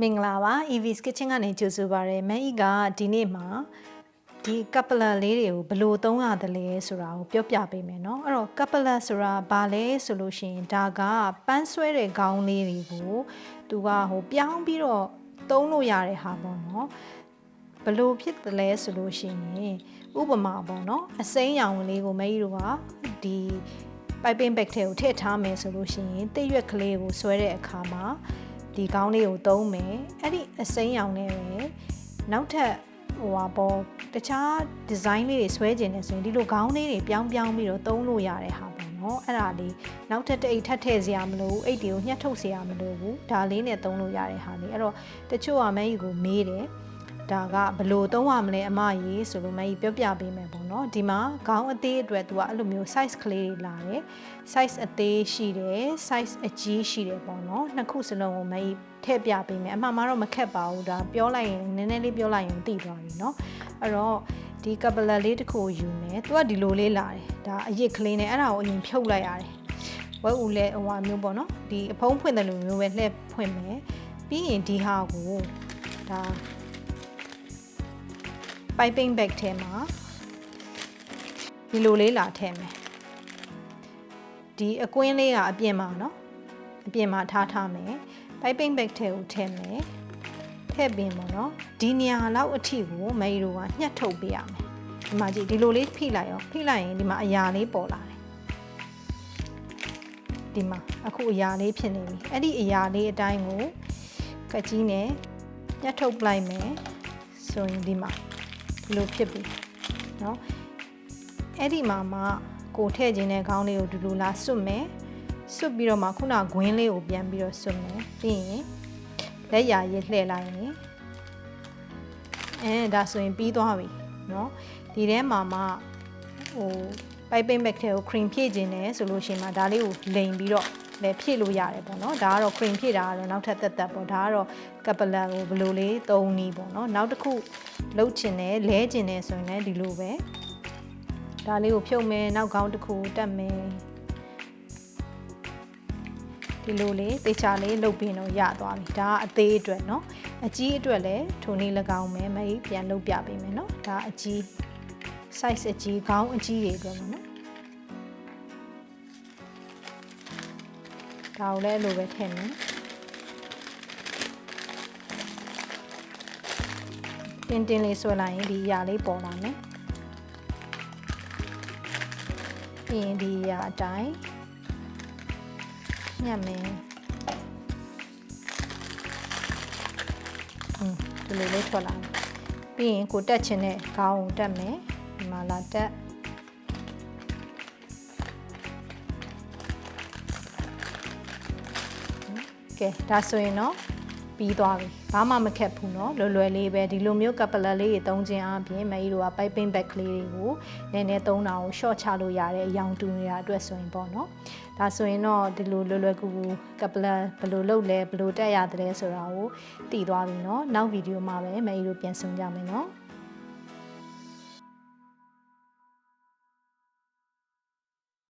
မင်္ဂလာပါ EV's Kitchen ကနေကြိုဆိုပါရစေ။မန်ဤကဒီနေ့မှာဒီကပ်ပလတ်လေးတွေကိုဘယ်လိုသုံးရတယ်လဲဆိုတာကိုပြောပြပေးမယ်เนาะအဲ့တော့ကပ်ပလတ်ဆိုတာဘာလဲဆိုလို့ရှိရင်ဒါကပန်းဆွဲတဲ့ခေါင်းလေးတွေကိုသူကပြောင်းပြီးတော့သုံးလို့ရတဲ့ဟာပေါ့เนาะဘယ်လိုဖြစ်တယ်လဲဆိုလို့ရှိရင်ဥပမာပေါ့เนาะအစိမ်းရောင်လေးကိုမကြီးတို့ကဒီpiping bag ထဲကိုထည့်ထားမယ်ဆိုလို့ရှိရင်တစ်ရွက်ကလေးကိုဆွဲတဲ့အခါမှာဒီခေါင်းလေးကိုသုံးမယ်အဲ့ဒီအစိမ်းရောင်နဲ့ပဲနောက်ထပ်တခြား design လေးတွေဆွဲကျင်နေဆိုရင်ဒီလိုခေါင်းလေးတွေပြောင်းပြီးတော့သုံးလို့ရတဲ့ဟာပေါ့နော်အဲ့ဒါလေးနောက်ထပ်အိတ်ထပ်ထည့်စရာမလိုဘူးအိတ်တွေကိုညှက်ထုတ်စရာမလိုဘူးဒါလေးနဲ့သုံးလို့ရတဲ့ဟာလေးအဲ့တော့တချို့ကမကြီးကိုမေးတယ်ဒါကဘလို့သုံးရမလဲအမကြီးဆိုလို့မကြီးပြောပြပေးမယ်ပေါ့နော်ဒီမှာခေါင်းအသေးအတွက်သူကအဲ့လိုမျိုး size ကလေးတွေလာတယ် size အသေးရှိတယ် size အကြီးရှိတယ်ပေါ့နော်နှစ်ခုစလုံးကိုမကြီးထည့်ပြပေးမယ်အမှန်မှာတော့မခက်ပါဘူးဒါပြောလိုက်ရင်နည်းနည်းလေးပြောလိုက်ရင်သိသွားပြီเนาะအဲ့တော့ဒီကပ်ပလတ်လေးတစ်ခုယူမယ်သူကဒီလိုလေးလာတယ်ဒါအရစ်ကလေးနဲ့အဲ့ဒါကိုအရင်ဖြုတ်လိုက်ရတယ်ဝဲဦးလဲမျိုးပေါ့နော်ဒီအဖုံးဖွင့်တယ်လို့မျိုးပဲလှည့်ဖွင့်မယ်ပြီးရင်ဒီဟာကိုဒါ piping bag ထဲမှာဒီလိုလေးလာထည့်မယ်ဒီအကွင်းလေးကအပြင်မှာเนาะအပြင်မှာထားမယ် piping bag ထဲကိုထည့်မယ်ထည့်ပြီးပေါ့เนาะဒီနေရာလောက်အထိကိုမကြီးတို့ကညှက်ထုတ်ပေးရမယ်ဒီမှာကြည့်ဒီလိုလေးဖိလိုက်ရောဖိလိုက်ရင်ဒီမှာအရာလေးပေါ်လာတယ်ဒီမှာအခုအရာလေးဖြစ်နေပြီအဲ့ဒီအရာလေးအတိုင်းကိုကတ်ကြီးနဲ့ညှက်ထုတ်လိုက်မယ်ဆိုရင်ဒီမှာဒီလိုဖြစ်ပြီเนาะအဲ့ဒီမှာမှကိုထည့်ခြင်းတဲ့ခေါင်းလေးကိုဒီလိုလာစွတ်မယ်စွတ်ပြီးတော့မှခုနဂွင်းလေးကိုပြန်ပြီးတော့စွတ်မယ်ပြီးရင်လက်ရာရည်လှည့်လိုက်ရင်ဒါဆိုရင်ပြီးသွားပြီเนาะဒီထဲမှာမှpiping bag ထဲကို cream ဖြည့်ခြင်းနဲ့ဆိုလို့ရှိရင်မှဒါလေးကိုလိမ်ပြီးတော့လည်းဖြည့်လို့ရတယ်ပေါ့နော်ဒါကတော့ cream ဖြည့်တာကတော့နောက်ထပ်တက်ပေါ့ဒါကတော့ကပ်ပလတ်ကိုဘယ်လိုလေးသုံးနည်းပေါ့နော်နောက်တစ်ခုလှုပ်ချင်တယ်လဲချင်တယ်ဆိုရင်လည်းဒီလိုပဲဒါလေးကိုဖြုတ်မယ်နောက်ခေါင်းတစ်ခုတက်မယ်ဒီလိုလေးတေချာလေးလှုပ်ပြီးတော့ရသွားပြီဒါကအသေးအတွက်เนาะအကြီးအတွက်လည်းထိုနည်း၎င်းမယ်မကြီးပြန်လှုပ်ပြပေးမယ်เนาะဒါအကြီး size အကြီးခေါင်းအကြီးတွေအတွက်ပေါ့နော်ဒါကိုလည်းလိုပဲထည့်မယ်တင်းလေးဆွဲလိုက်ရင်ဒီအရာလေးပေါ်လာမယ်ပြီးရင်ဒီအရာအတိုင်းညှက်မယ်ဒီလိုလေးထွက်လာမယ်ပြီးရင်ကိုတက်ချင်တဲ့ခေါင်းကိုတက်မယ်ဒီမှာလာတက်ကဲဒါဆိုရင်တော့ပြီးသွားပြီဘာမှမခက်ဘူးเนาะလွယ်လေးပဲဒီလိုမျိုးကပ်ပလတ်လေးတွေသုံးခြင်းအပြင်မကြီးတို့က piping bag ကလေးတွေကိုနည်းနည်းသုံးတာကို short ချလို့ရတဲ့အရောင်တူနေတာအတွက်ဆိုရင်ပေါ့เนาะဒါဆိုရင်တော့ဒီလိုလွယ်ကူကပ်ပလတ်ဘယ်လိုလုပ်လဲဘယ်လိုတက်ရတယ်ဆိုတာကိုသိသွားပြီเนาะနောက်ဗီဒီယိုမှာပဲမကြီးတို့ပြန်ဆုံကြမယ်เนาะ